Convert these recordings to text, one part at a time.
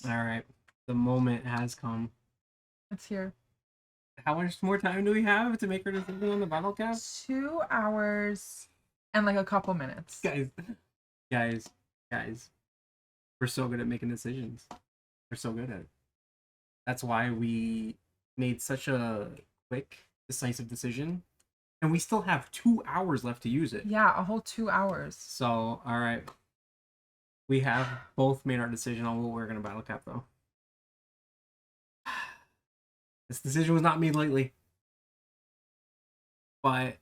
All right. The moment has come. It's here. How much more time do we have to make our decision on the battle cap? 2 hours and like a couple minutes. Guys. We're so good at making decisions. We're so good at it. That's why we made such a quick, decisive decision. And we still have 2 hours left to use it. Yeah, a whole 2 hours. So, all right. We have both made our decision on what we're going to battle cap, though. This decision was not made lately. But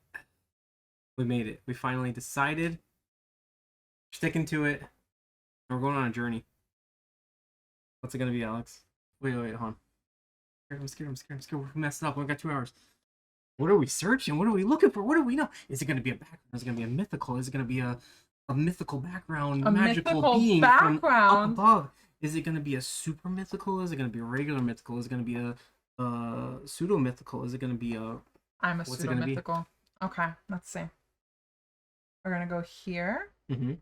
we made it. We finally decided. We're sticking to it. And we're going on a journey. What's it going to be, Alex? Wait, hold on. I'm scared. We messed up. We got 2 hours. What are we searching? What are we looking for? What do we know? Is it going to be a background? Is it going to be a mythical? Is it going to be a mythical background? A magical mythical being background? from up above? Is it going to be a super mythical? Is it going to be a regular mythical? Is it going to be a pseudo mythical? Is it going to be a... I'm a pseudo mythical. Okay, let's see. We're going to go here. Mm-hmm.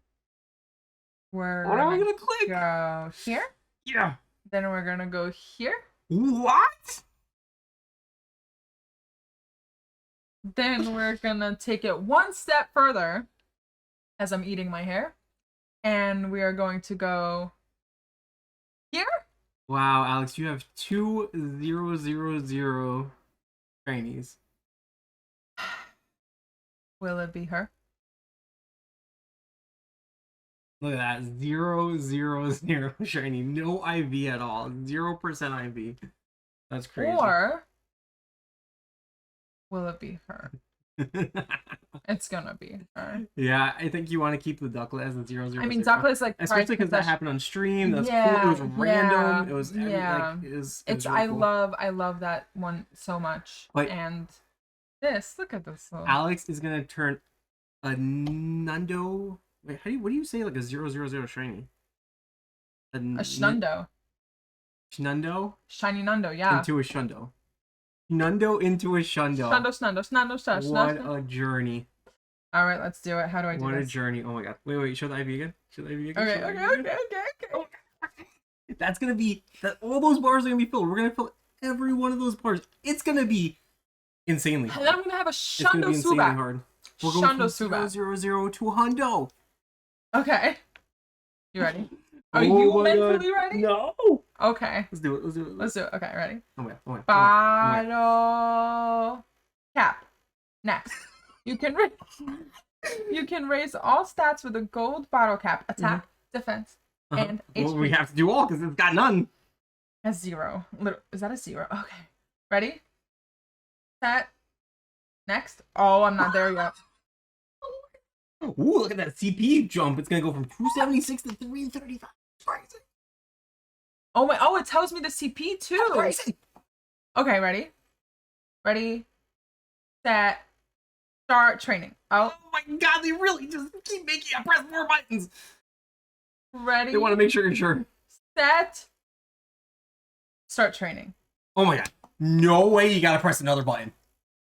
What are we going to click? Go here. Yeah. Then we're going to go here. What? Then we're gonna take it one step further as I'm eating my hair. And we are going to go here. Wow, Alex, you have 2,000 trainees. Will it be her? Look at that. 0,000 shiny. No IV at all. 0% IV. That's crazy. Or will it be her? It's gonna be her. Yeah, I think you want to keep the Ducklet as a 0,000. I mean, Ducklet is like, especially because that happened on stream. That's yeah, cool. It was random. Yeah, It was yeah. It was I cool. love that one so much. But and this, look at this little... Alex is gonna turn a Nundo. Wait, what do you say? Like a 0,000 shiny? A Shundo. Shundo? Shiny Nundo, yeah. Into a Shundo. Nundo into a Shundo. Shundo. What a journey. All right, let's do it. How do I do this? What a journey. Oh my god. Wait. Show the IV again. Okay. That's going to be... all those bars are going to be filled. We're going to fill every one of those bars. It's going to be insanely hard. And then I'm going to have a Shundo It's going to be insanely Subat. hard. We're going from 0,000 to a Hundo. Okay. You ready? Are you mentally ready? No. Okay. Let's do it. Okay, ready? Okay. Battle cap. Next. You can raise all stats with a gold bottle cap. Attack, defense, and HP. Well, we have to do all because it's got none. A 0. Is that a 0? Okay. Ready? Set. Next. Oh, I'm not there yet. Ooh, look at that CP jump. It's going to go from 276 to 335. Crazy. Oh, it tells me the CP too. Crazy. Okay, ready, set, start training. Oh my god, they really just keep making you press more buttons. Ready. They want to make sure you're sure. Set, start training. Oh my god. No way you got to press another button.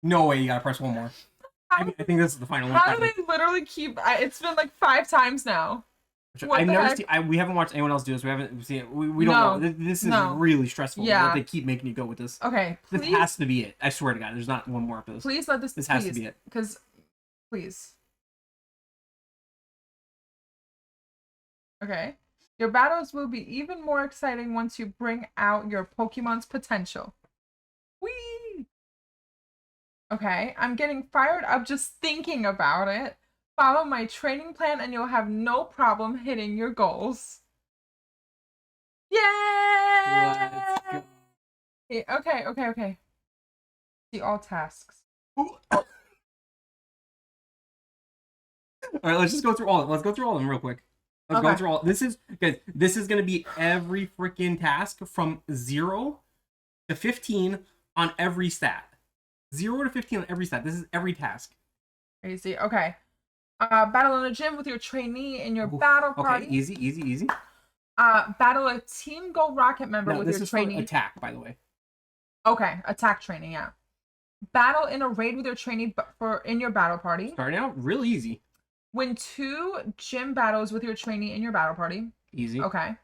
No way you got to press one more. I think this is the final one. How do they literally keep... it's been like 5 times now. I've never seen... we haven't watched anyone else do this. We haven't seen it. We don't know. This is really stressful. Yeah. They keep making you go with this. Okay, please. This has to be it. I swear to God. There's not one more of this. Please let this... This has to be it. Because... Please. Okay. Your battles will be even more exciting once you bring out your Pokemon's potential. Whee! Okay, I'm getting fired up just thinking about it. Follow my training plan and you'll have no problem hitting your goals. Yay! Okay. See all tasks. All right, let's just go through all of them. Let's go through all of them real quick. Let's go through all. This is going to be every freaking task from 0 to 15 on every stat. 0 to 15 on every stat. This is every task. Crazy. Okay. Battle in a gym with your trainee in your battle party. Okay, easy. Battle a Team Gold Rocket member with your trainee. This is attack, by the way. Okay, attack training, yeah. Battle in a raid with your trainee in your battle party. Starting out real easy. Win 2 gym battles with your trainee in your battle party. Easy. Okay.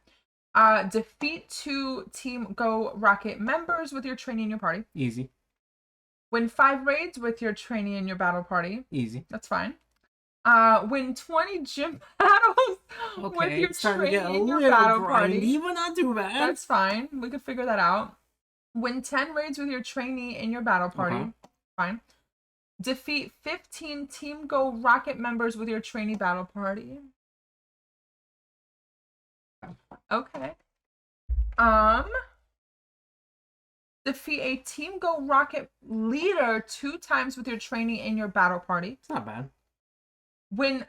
Defeat 2 Team Go Rocket members with your trainee in your party. Easy. Win 5 raids with your trainee in your battle party. Easy. That's fine. Win 20 gym battles with your trainee in your battle party. But not too bad. That's fine. We could figure that out. Win 10 raids with your trainee in your battle party. Fine. Defeat 15 Team Go Rocket members with your trainee battle party. Okay. Defeat a Team Go Rocket leader 2 times with your trainee in your battle party. It's not bad. Win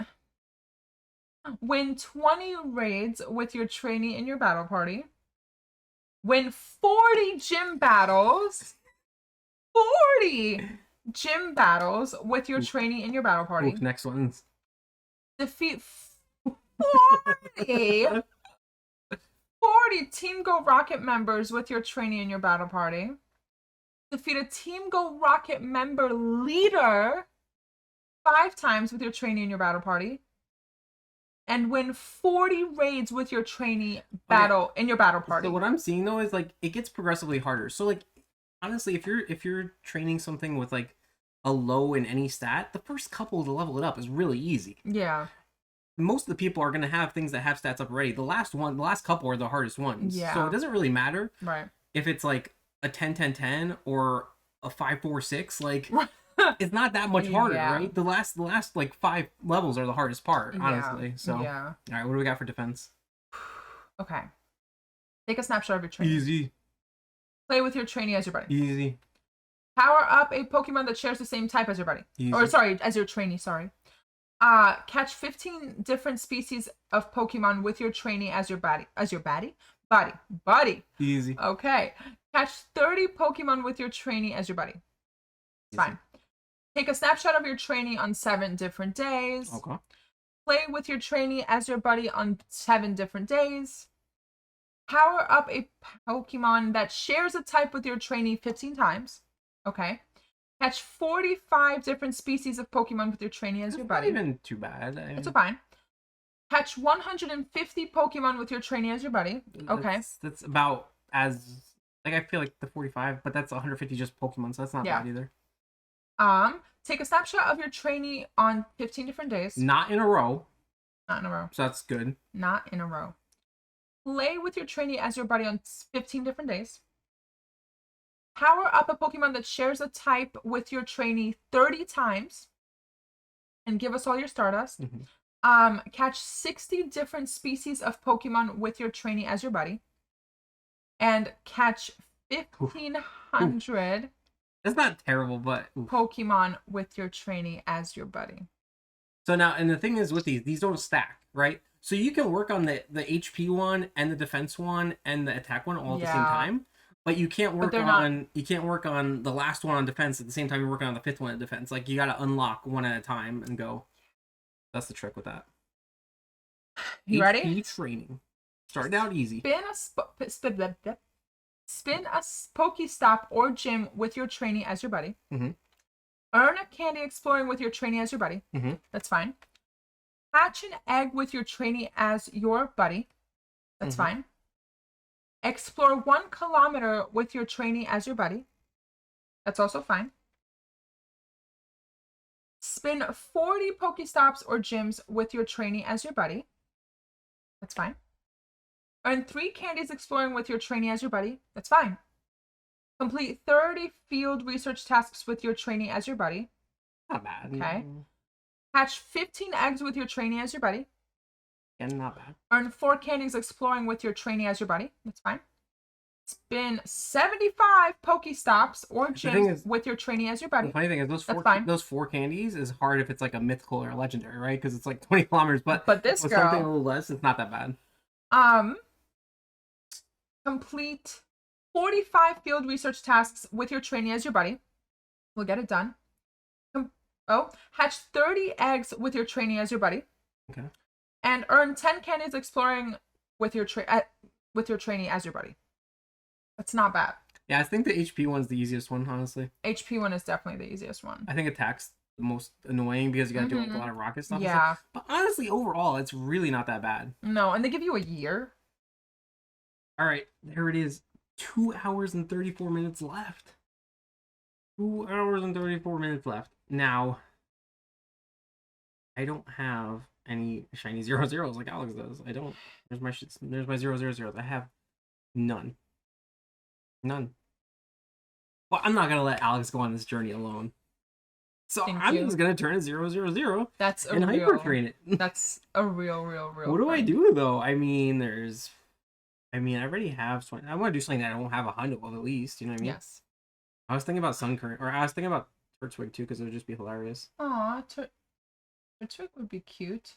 20 raids with your trainee in your battle party. Win 40 gym battles. 40 gym battles with your trainee in your battle party. Next ones. Defeat 40 Team Go Rocket members with your trainee in your battle party. Defeat a Team Go Rocket member leader 5 times with your trainee in your battle party. And win 40 raids with your trainee in your battle party. So what I'm seeing though is like it gets progressively harder. So like honestly, if you're training something with like a low in any stat, the first couple to level it up is really easy. Yeah. Most of the people are gonna have things that have stats up already. The last couple are the hardest ones. Yeah. So it doesn't really matter. Right. If it's like a 10-10-10 or a 5-4-6, like it's not that much harder, right? The last like 5 levels are the hardest part, honestly. So all right, what do we got for defense? Okay. Take a snapshot of your trainee. Easy. Play with your trainee as your buddy. Easy. Power up a Pokemon that shares the same type as your buddy. Easy. Or sorry, as your trainee, sorry. Catch 15 different species of Pokemon with your trainee as your buddy. Buddy. Easy. Okay. Catch 30 Pokemon with your trainee as your buddy. Fine. Take a snapshot of your trainee on 7 different days. Okay. Play with your trainee as your buddy on 7 different days. Power up a Pokemon that shares a type with your trainee 15 times. Okay. Catch 45 different species of Pokemon with your trainee as your buddy. Not even too bad. It's fine. Catch 150 Pokemon with your trainee as your buddy. Okay. That's about as like I feel like the 45, but that's 150 just Pokemon, so that's not bad either. Take a snapshot of your trainee on 15 different days. Not in a row. Not in a row. So that's good. Not in a row. Play with your trainee as your buddy on 15 different days. Power up a Pokemon that shares a type with your trainee 30 times. And give us all your Stardust. Mm-hmm. Catch 60 different species of Pokemon with your trainee as your buddy. And catch 1,500... That's not terrible, but Pokemon with your trainee as your buddy. So now, and the thing is with these don't stack, right? So you can work on the HP one and the defense one and the attack one all at the same time, but you can't work on the last one on defense at the same time you're working on the 5th one at defense. Like you got to unlock one at a time and go. That's the trick with that. You ready? HP training. Starting out easy. Spin a Pokestop or gym with your trainee as your buddy. Mm-hmm. Earn a candy exploring with your trainee as your buddy. Mm-hmm. That's fine. Hatch an egg with your trainee as your buddy. That's fine. Explore 1 kilometer with your trainee as your buddy. That's also fine. Spin 40 Pokestops or gyms with your trainee as your buddy. That's fine. Earn 3 candies exploring with your trainee as your buddy. That's fine. Complete 30 field research tasks with your trainee as your buddy. Not bad. Okay. Hatch 15 eggs with your trainee as your buddy. Again, not bad. Earn 4 candies exploring with your trainee as your buddy. That's fine. Spin 75 Pokestops or gyms with your trainee as your buddy. The funny thing is those 4 candies is hard if it's like a mythical or a legendary, right? Because it's like 20 kilometers. But this with girl, something a little less, it's not that bad. Complete 45 field research tasks with your trainee as your buddy. We'll get it done. Hatch 30 eggs with your trainee as your buddy. Okay. And earn 10 candies exploring with your trainee as your buddy. That's not bad. Yeah, I think the HP one's the easiest one, honestly. HP one is definitely the easiest one. I think attack's the most annoying because you gotta do like a lot of rocket stuff. Yeah. But honestly, overall, it's really not that bad. No, and they give you a year. All right, there it is. 2 hours and 34 minutes left. 2 hours and 34 minutes left. Now, I don't have any shiny 0-0s like Alex does. I don't. There's my 0-0-0s. I have none. None. Well, I'm not gonna let Alex go on this journey alone. So I'm just gonna turn it 0-0-0. That's a and real, hyper train it. That's a real. What do I do though? I mean, I already have. I want to do something that I don't have a hundo of at least. You know what I mean? Yes. I was thinking about Suncurrent, or I was thinking about Turtwig too, because it would just be hilarious. Aw, Turtwig would be cute.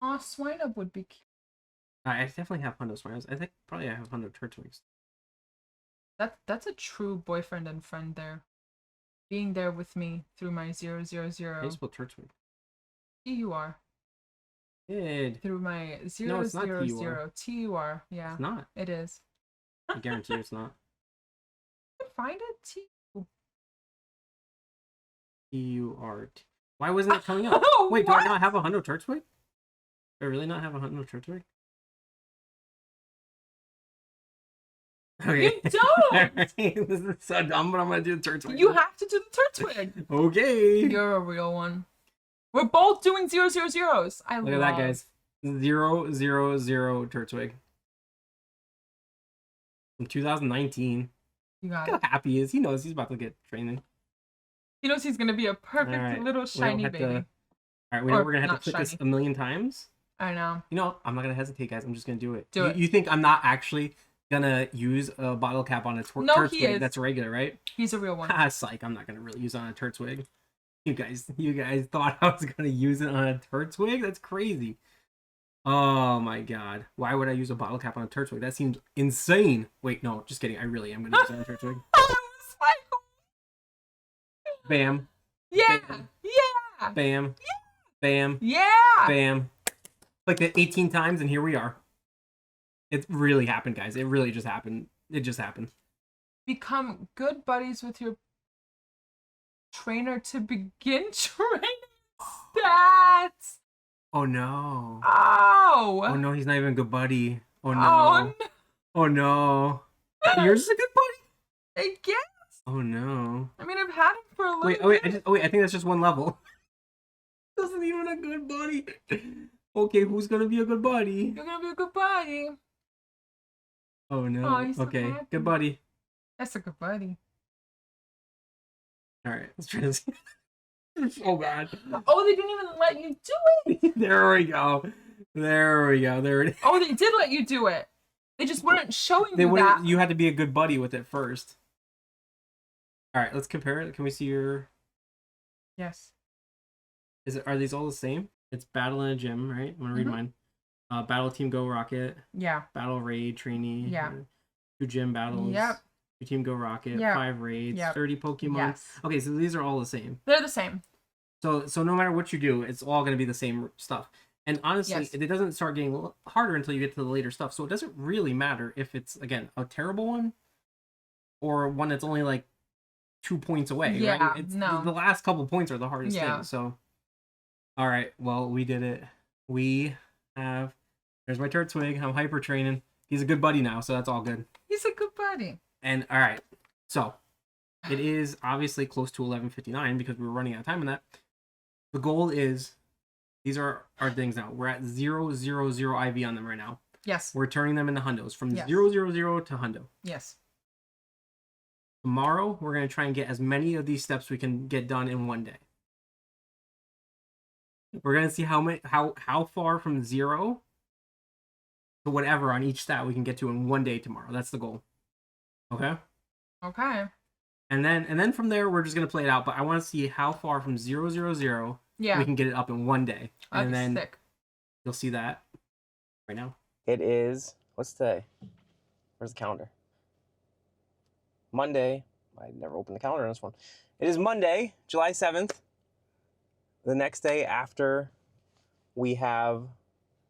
Aw, Swinub would be cute. I definitely have hundo Swinubs. I think probably I have hundo Turtwigs. That's a true boyfriend and friend there. Being there with me through my 0-0-0. How do you spell Turtwig? T-U-R. Good. Through my 0-0-0. No, it's not T-U-R. T-U-R. Yeah. It's not. It is. I guarantee you it's not. Find it. T-U-R-T. Why wasn't it coming up? Wait, do I not have a hundo Turtwig? Do I really not have a hundo Turtwig? Okay. You don't! This is so dumb, but I'm gonna do the Turtwig. You have to do the Turtwig. Okay. You're a real one. We're both doing 0-0-0s. Look at that, guys. 0-0-0 Turtwig. From 2019. You got Look how happy he is. He knows he's about to get training. He knows he's gonna be a perfect little shiny baby. Alright, we know we're gonna have to click this a million times. I know. You know, I'm not gonna hesitate, guys. I'm just gonna do it. Do it. You think I'm not actually gonna use a bottle cap on a Turtwig that's regular, right? He's a real one. Ah, psych. I'm not gonna really use it on a Turtwig. You guys thought I was gonna use it on a Turtwig? That's crazy. Oh my god. Why would I use a bottle cap on a Turtwig? That seems insane. Wait, no, just kidding. I really am gonna use it on a Turtwig. Bam. Yeah. Bam. Yeah. Bam. Bam. Yeah. Bam. Like that 18 times, and here we are. It really happened, guys. It really just happened. It just happened. Become good buddies with your trainer to begin training stats. Oh no. Oh. Oh no, he's not even a good buddy. Oh no. Oh no. Oh no. You're just a good buddy? I guess. Oh no. I mean, I've had him for a little Wait, bit. I think that's just one level. Doesn't even a good buddy. Okay, who's gonna be a good buddy? You're gonna be a good buddy. Oh no. Oh, he's so okay, happy. good buddy. That's a good buddy. Alright, let's try this. Oh god. Oh, they didn't even let you do it. There we go. There we go. There it is. Oh, they did let you do it. They just weren't showing They you wouldn't. that. You had to be a good buddy with it first. All right, let's compare it. Can we see your? Yes. Are these all the same? It's battle in a gym, right? I'm gonna read mine. Battle team go rocket. Yeah. Battle raid trainee. Yeah. 2 gym battles. Yep. 2 team go rocket. Yep. 5 raids. Yep. 30 Pokemon. Yes. Okay, so these are all the same. They're the same. So no matter what you do, it's all gonna be the same stuff. And honestly, Yes. it doesn't start getting harder until you get to the later stuff. So it doesn't really matter if it's, again, a terrible one or one that's only like 2 points away. Yeah, right? It's, no. The last couple points are the hardest thing. So, all right. Well, we did it. There's my Turtwig. I'm hyper training. He's a good buddy now, so that's all good. He's a good buddy. And all right. So it is obviously close to 11:59 because we were running out of time on that. The goal is, these are our things now. We're at 0-0-0 IV on them right now. Yes. We're turning them into hundos from Yes. 0-0-0 to hundo. Yes. Tomorrow, we're going to try and get as many of these steps we can get done in one day. We're going to see how far from 0 to whatever on each stat we can get to in one day tomorrow. That's the goal. Okay? Okay. And then from there, we're just going to play it out. But I want to see how far from 0-0-0 we can get it up in one day. And then sick. You'll see that right now. It is, what's today? Where's the calendar? Monday. I never opened the calendar on this one. It is Monday, July 7th. The next day after we have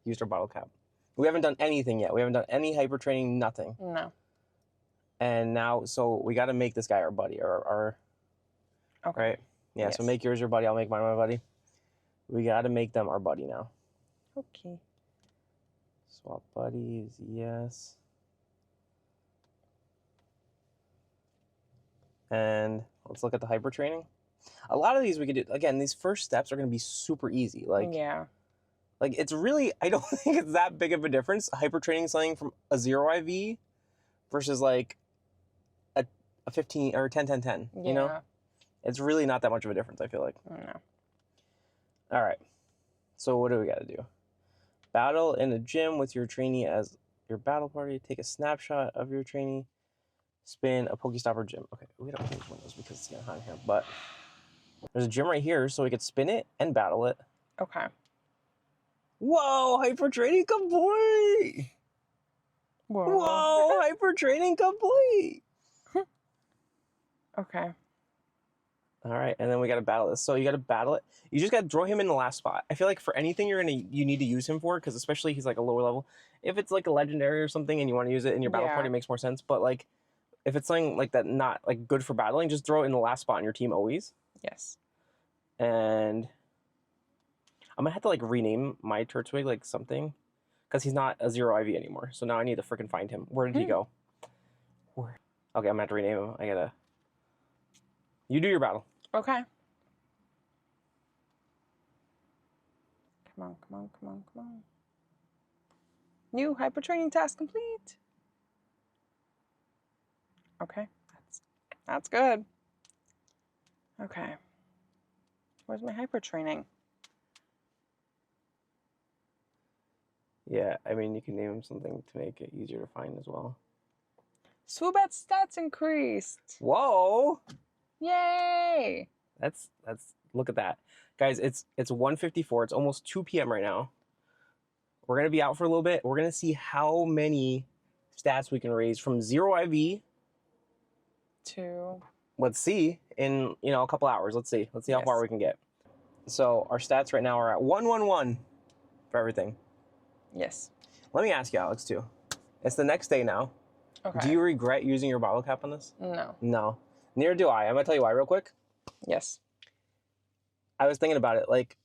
used our bottle cap. We haven't done anything yet. We haven't done any hyper training, nothing. No. And now, so we got to make this guy our buddy, our Okay. right? Yeah, Yes. so make yours your buddy. I'll make mine my buddy. We got to make them our buddy now. Okay. Swap buddies, yes. And let's look at the hyper training. A lot of these we could do. Again, these first steps are going to be super easy. Like it's really, I don't think it's that big of a difference. Hyper training something from a 0 IV versus like a 15 or 10, 10, 10. You know, it's really not that much of a difference, I feel like. No. All right. So what do we got to do? Battle in the gym with your trainee as your battle party. Take a snapshot of your trainee. Spin a Pokestopper gym. Okay, we don't use windows because it's getting hot in here, but there's a gym right here, so we could spin it and battle it. Okay. Whoa, hyper training complete! Whoa, hyper training complete! Okay. All right, and then we got to battle this. So you got to battle it. You just got to throw him in the last spot. I feel like for anything you need to use him for, because especially he's like a lower level. If it's like a legendary or something and you want to use it in your battle party, it makes more sense. But like, if it's something like that, not like good for battling, just throw it in the last spot in your team always. Yes. And I'm gonna have to like rename my Turtwig like something, because he's not a 0 IV anymore. So now I need to freaking find him. Where did he go? Where? Okay, I'm gonna have to rename him. I gotta. You do your battle. Okay. Come on, come on, come on, come on. New hyper training task complete. Okay, that's good. Okay. Where's my hyper training? Yeah, I mean, you can name him something to make it easier to find as well. Swoobat's stats increased. Whoa! Yay! That's look at that. Guys, it's 1:54. It's almost 2 p.m. right now. We're going to be out for a little bit. We're going to see how many stats we can raise from 0 IV to, let's see, in, a couple hours. Let's see how far we can get. So our stats right now are at 111 for everything. Yes. Let me ask you, Alex, too. It's the next day now. Okay. Do you regret using your bottle cap on this? No. No. Neither do I. I'm going to tell you why real quick. Yes. I was thinking about it. Like,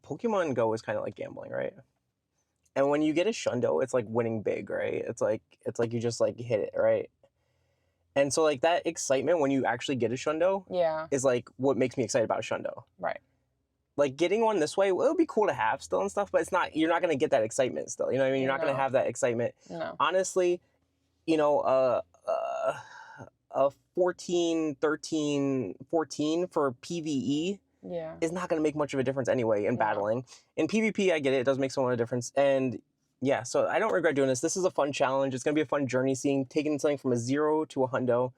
Pokemon Go is kind of like gambling, right? And when you get a Shundo, it's like winning big, right? It's like you just like hit it, right? And so like that excitement when you actually get a Shundo is like what makes me excited about a Shundo. Right. Like getting one this way, well, it would be cool to have still and stuff, but you're not going to get that excitement still. You know what I mean? You're not going to have that excitement. No. Honestly, a 14, 13, 14 for PvE is not going to make much of a difference anyway in battling. In PvP, I get it. It does make so much difference. And yeah, so I don't regret doing this. This is a fun challenge. It's going to be a fun journey, taking something from a 0 to a hundo.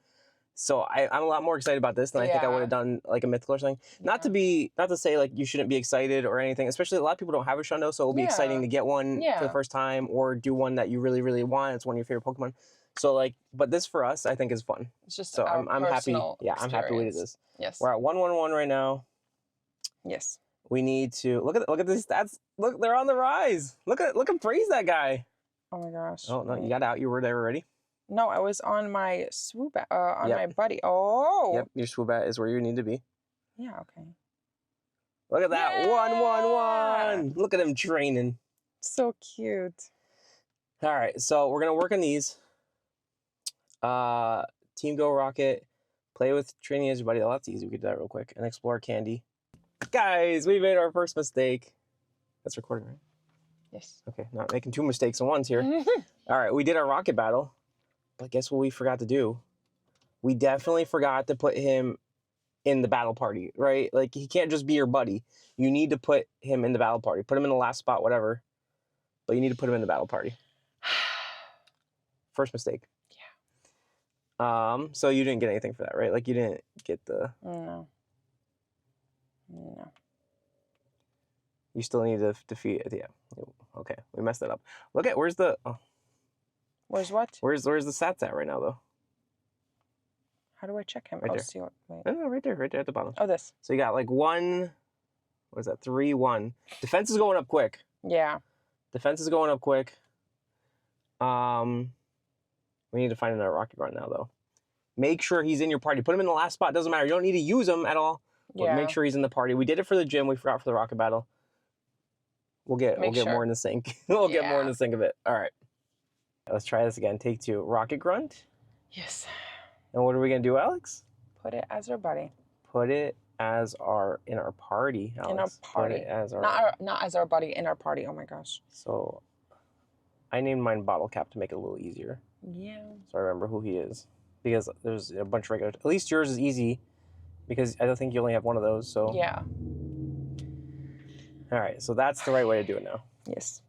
So I'm a lot more excited about this than I think I would have done like a mythical or something. Not to say like you shouldn't be excited or anything, especially a lot of people don't have a Shundo, so it'll be exciting to get one for the first time or do one that you really, really want. It's one of your favorite Pokemon. So like, but this for us, I think is fun. It's just so I'm happy. Yeah, I'm happy we did this. Yes. We're at 111 right now. Yes. We need to look at these stats. Look, they're on the rise. Look at praise that guy. Oh my gosh. Oh no, you got out. You were there already. No, I was on my Swoobat, on my buddy. Oh. Yep, your Swoobat is where you need to be. Yeah. Okay. Look at that 111. Look at him training. So cute. All right, so we're gonna work on these. Team Go Rocket, play with training as your buddy. Oh, that's easy. We could do that real quick. And explore candy. Guys, we made our first mistake. That's recording, right? Yes. Okay, not making 2 mistakes at once here. All right, we did our rocket battle. But guess what we forgot to do? We definitely forgot to put him in the battle party, right? Like, he can't just be your buddy. You need to put him in the battle party. Put him in the last spot, whatever. But you need to put him in the battle party. First mistake. Yeah. So you didn't get anything for that, right? Like, you didn't get the... No. You still need to defeat it. Yeah. Okay, we messed that up. Look at, where's the... Oh. Where's what? Where's the stats at right now, though? How do I check him? Right there. See what, wait. No, right there at the bottom. Oh, this. So you got like 1, what is that, 3, 1. Defense is going up quick. Yeah. Defense is going up quick. We need to find another rocket grunt now, though. Make sure he's in your party. Put him in the last spot. Doesn't matter. You don't need to use him at all. But make sure he's in the party. We did it for the gym. We forgot for the rocket battle. We'll get more in the sync. We'll get more in the sync of it. All right. Let's try this again. Take 2. Rocket grunt. Yes. And what are we gonna do, Alex? Put it as our buddy. Put it as in our party, Alex. In our party. Put it as our... Not as our buddy, in our party. Oh my gosh. So I named mine Bottle Cap to make it a little easier. Yeah. So I remember who he is. Because there's a bunch of regular... At least yours is easy. Because I don't think you only have one of those, so... Yeah. All right, so that's the right way to do it now. Yes.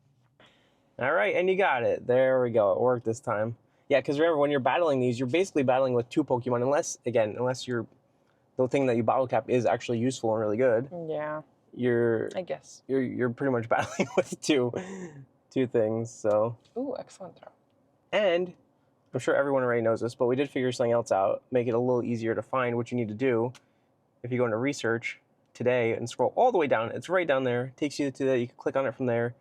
All right, and you got it. There we go. It worked this time. Yeah, because remember, when you're battling these, you're basically battling with 2 Pokemon. Unless the thing that you bottle cap is actually useful and really good. Yeah. I guess. You're pretty much battling with two things, so... Ooh, excellent throw. And I'm sure everyone already knows this, but we did figure something else out. Make it a little easier to find what you need to do. If you go into research today and scroll all the way down, it's right down there. It takes you to that. You can click on it from there.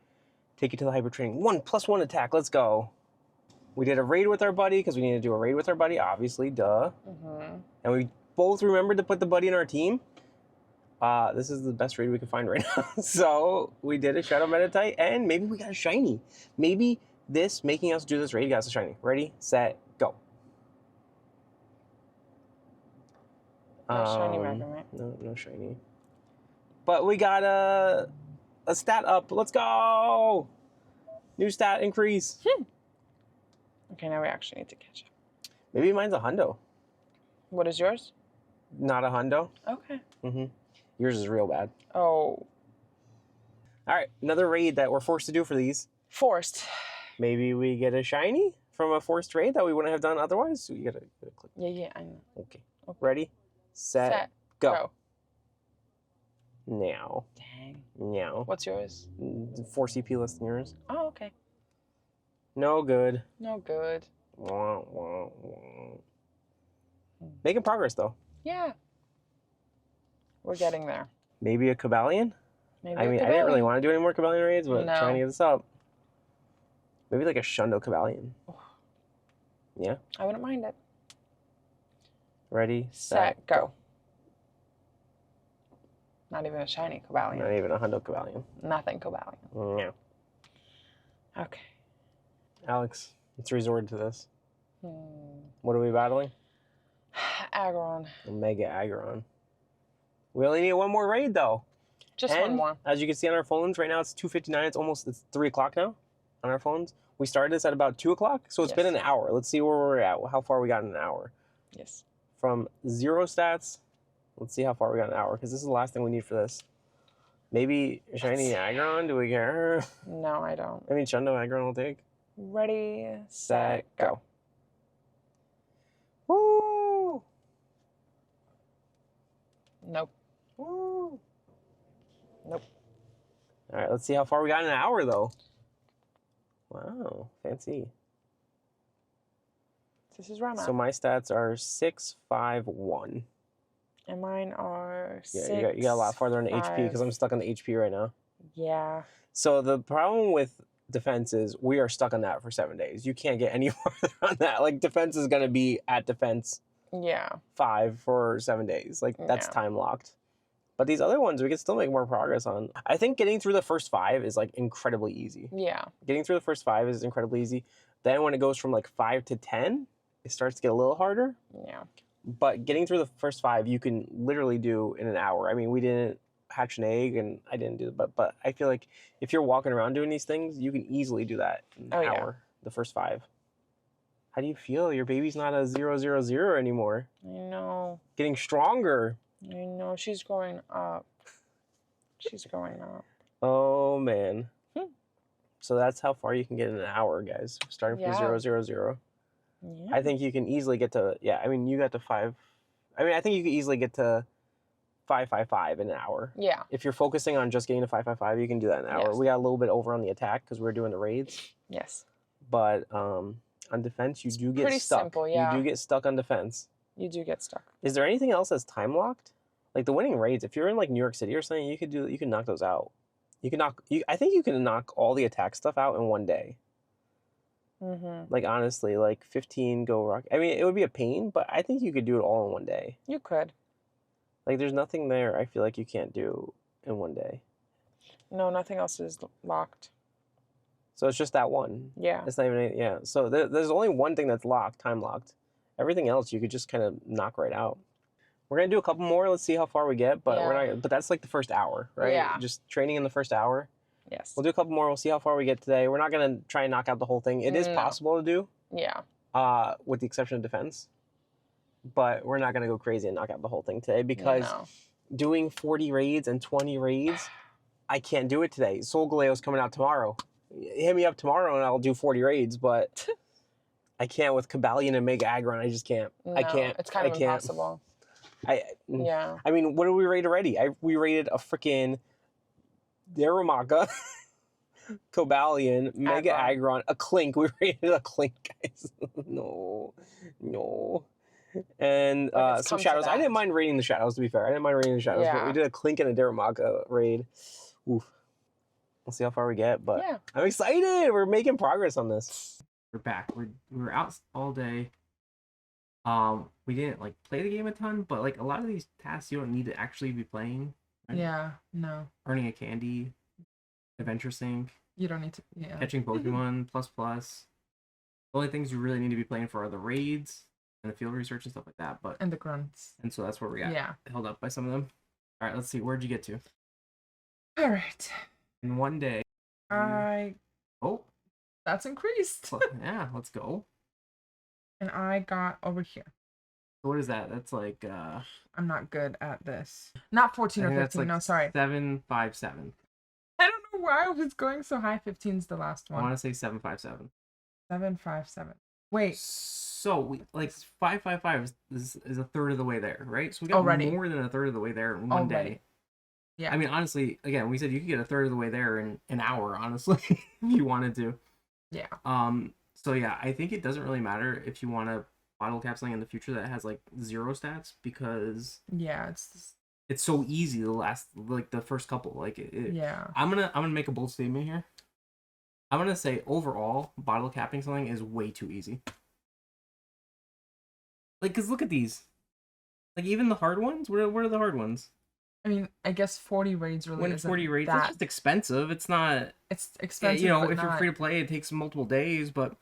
Take you to the hyper training. 1+1 attack. Let's go. We did a raid with our buddy because we need to do a raid with our buddy, obviously, duh. And we both remembered to put the buddy in our team. This is the best raid we can find right now. So we did a Shadow Meditite, and maybe we got a shiny. Maybe this making us do this raid got us a shiny. Ready, set, go. No shiny Magnemite. No shiny. But we got a stat up. Let's go. New stat increase. Okay, now we actually need to catch up. Maybe mine's a hundo. What is yours? Not a hundo. Okay. Yours is real bad. Oh. All right, another raid that we're forced to do for these. Forced. Maybe we get a shiny from a forced raid that we wouldn't have done otherwise. So you gotta click. Yeah, I know. Okay. Ready, set, go. Now. Dang. Now. What's yours? 4 CP less than yours. Oh, okay. No good. No good. Wah, wah, wah. Making progress though. Yeah. We're getting there. Maybe a Cobalion? Maybe I mean, I didn't really want to do any more Cobalion raids, but trying to get this up. Maybe like a Shundo Cobalion. Yeah? I wouldn't mind it. Ready, Set, go. Not even a shiny Cobalion. Not even a Hundo Cobalion. Nothing Cobalion. No. Okay. Alex, let's resort to this. What are we battling? Aggron. Mega Aggron. We only need one more raid though. Just one more. As you can see on our phones, right now it's 2:59. It's 3 o'clock now on our phones. We started this at about 2 o'clock, so it's been an hour. Let's see where we're at. How far we got in an hour. Yes. From 0 stats, let's see how far we got in an hour, because this is the last thing we need for this. Maybe shiny Aggron? Do we care? No, I don't. I mean, Shundo Aggron will take. Ready, set, go. Woo! Nope. Woo! Nope. All right, let's see how far we got in an hour, though. Wow, fancy. This is where I'm at. So my stats are 6, 5, 1. And mine are 6. Yeah, you got a lot farther on the HP because I'm stuck on the HP right now. Yeah. So the problem with defense is we are stuck on that for 7 days. You can't get any farther on that. Like, defense is going to be at defense 5 for 7 days. Like, that's time locked. But these other ones we can still make more progress on. I think getting through the first 5 is like incredibly easy. Yeah. Getting through the first 5 is incredibly easy. Then when it goes from like 5 to 10, it starts to get a little harder. Yeah. But getting through the first 5, you can literally do in an hour. I mean, we didn't hatch an egg, and I didn't do it, but I feel like if you're walking around doing these things, you can easily do that in an hour, the first 5. How do you feel? Your baby's not a 000 anymore. I know. Getting stronger. I know. She's growing up. She's growing up. Oh, man. So that's how far you can get in an hour, guys. Starting from 000. Yeah. I think you can easily get to, I mean, you got to 5. I mean, I think you could easily get to 555 in an hour. Yeah. If you're focusing on just getting to 555, you can do that in an hour. Yes. We got a little bit over on the attack because we're doing the raids. Yes. But on defense, you do get pretty stuck. simple, yeah. You do get stuck on defense. You do get stuck. Is there anything else that's time locked? Like the winning raids, if you're in like New York City or something, you can knock those out. I think you can knock all the attack stuff out in one day. Like honestly, like 15 go rock. I mean, it would be a pain, but I think you could do it all in one day. You could. Like there's nothing there I feel like you can't do in one day. No, nothing else is locked. So it's just that one. Yeah. It's not even So there's only one thing that's locked, time locked. Everything else you could just kind of knock right out. We're gonna do a couple more. Let's see how far we get, but we're Yeah. not. But that's like the first hour, right? Yeah. Just training in the first hour. Yes. We'll do a couple more. We'll see how far we get today. We're not gonna try and knock out the whole thing. It is No. possible to do, Yeah. with the exception of defense. But we're not gonna go crazy and knock out the whole thing today because No. doing 40 raids and 20 raids, I can't do it today. Soul Galeo's coming out tomorrow. Hit me up tomorrow and I'll do 40 raids, but I can't with Kabalion and Mega Aggron. I just can't. No, I can't. It's kind of I can't. impossible. Yeah. Yeah. I mean, what did we raid already? We raided a freaking Darumaka, Cobalion, Mega Aggron, a Clink. We raided a Clink, guys. No. And some Shadows. I didn't mind raiding the Shadows, to be fair. I didn't mind raiding the Shadows, but we did a Clink and a Darumaka raid. Oof. We'll see how far we get, but I'm excited. We're making progress on this. We're back. We were out all day. We didn't like play the game a ton, but like a lot of these tasks you don't need to actually be playing. Right? Yeah. No. Earning a candy, adventure sync, You don't need to. Yeah. catching Pokemon plus. The only things you really need to be playing for are the raids and the field research and stuff like that. But And the grunts. and so that's where we got Yeah. held up by some of them. All right, let's see. Where'd you get to? All right. In one day. Oh, That's increased. yeah. Let's go. And I got over here. So what is that? That's like I'm not good at this. Not 14 or 15. that's like No, sorry. 757. I don't know why I was going so high. 15's the last I one. want to say 757. 757. Wait. So we like 555 is a third of the way there, right? So we got Already. more than a third of the way there in one day. Yeah. I mean, honestly, again, we said you could get a third of the way there in an hour, honestly, if you wanted to. Yeah. So yeah, I think it doesn't really matter if you want to bottle cap something in the future that has like 0 stats because Yeah, it's so easy the first couple. Like yeah. I'm gonna make a bold statement here. I'm gonna say overall, bottle capping something is way too easy. Like, cause look at these. Like even the hard ones. What are the hard ones? I mean, I guess 40 raids really When isn't 40 raids, that. it's just expensive. It's not. It's expensive. You know, but if you're not free to play, it takes multiple days. But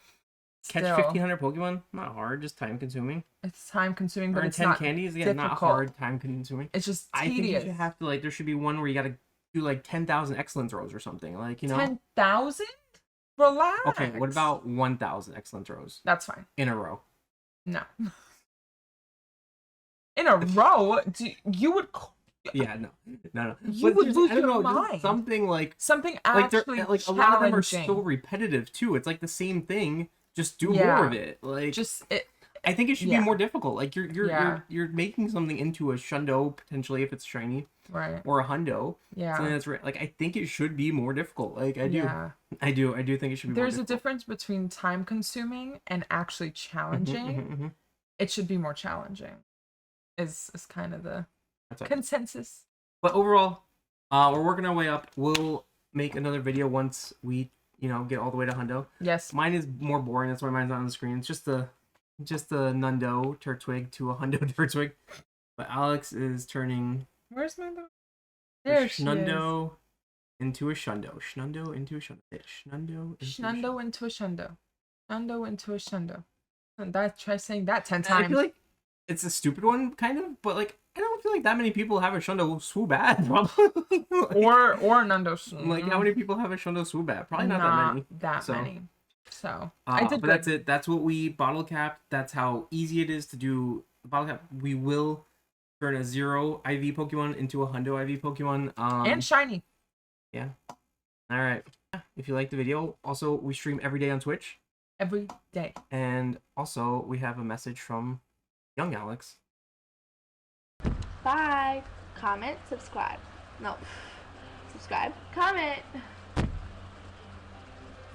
catch still. 1,500 Pokemon, not hard, just time consuming. It's time consuming, but Earn it's 10 not candies, again, not difficult. hard, time consuming. It's just I think you tedious. should have to there should be one where you gotta do like 10,000 excellence rows or something. Like 10,000? Relax. Okay, what about 1,000 excellence rows That's fine. in a row? No. In a row? You would. Yeah, no. You But would there's- lose I don't your know, just mind. something like Something like actually a lot of them are challenging. so repetitive too. It's like the same thing. Just do Yeah. more of it. Like Just it. I think it should yeah. be more difficult. Like Yeah. you're making something into a shundo potentially if it's shiny Right. or a hundo. Yeah. Something that's like I think it should be more difficult. Like I do. Yeah. I do think it should be There's more a difficult. difference between time consuming and actually challenging. Mhm. It should be more challenging. Is kind of the That's right. consensus. But overall, we're working our way up. We'll make another video once we, get all the way to hundo. Yes. Mine is more boring. That's why mine's not on the screen. It's just a Nundo Turtwig to a Hundo Turtwig. But Alex is turning Where's my little? a There she is. Schnundo into a Shundo. Schnundo into a Shundo. Schnundo into a Shundo into a shundo. Shundo into a shundo. And try saying that 10 And times. I feel like it's a stupid one, kind of, but like I don't feel like that many people have a Shundo Swoobat. Probably. or Nando. Like how many people have a Shundo Swoobat? Probably not that many. That So, many. So I did but that's it. That's what we bottle capped. That's how easy it is to do the bottle cap. We will turn a 0 IV Pokemon into a Hundo IV Pokemon. And shiny. Yeah. All right. If you like the video, also we stream every day on Twitch, Every day. and also we have a message from young Alex. Bye. Comment, subscribe. No. Subscribe, comment.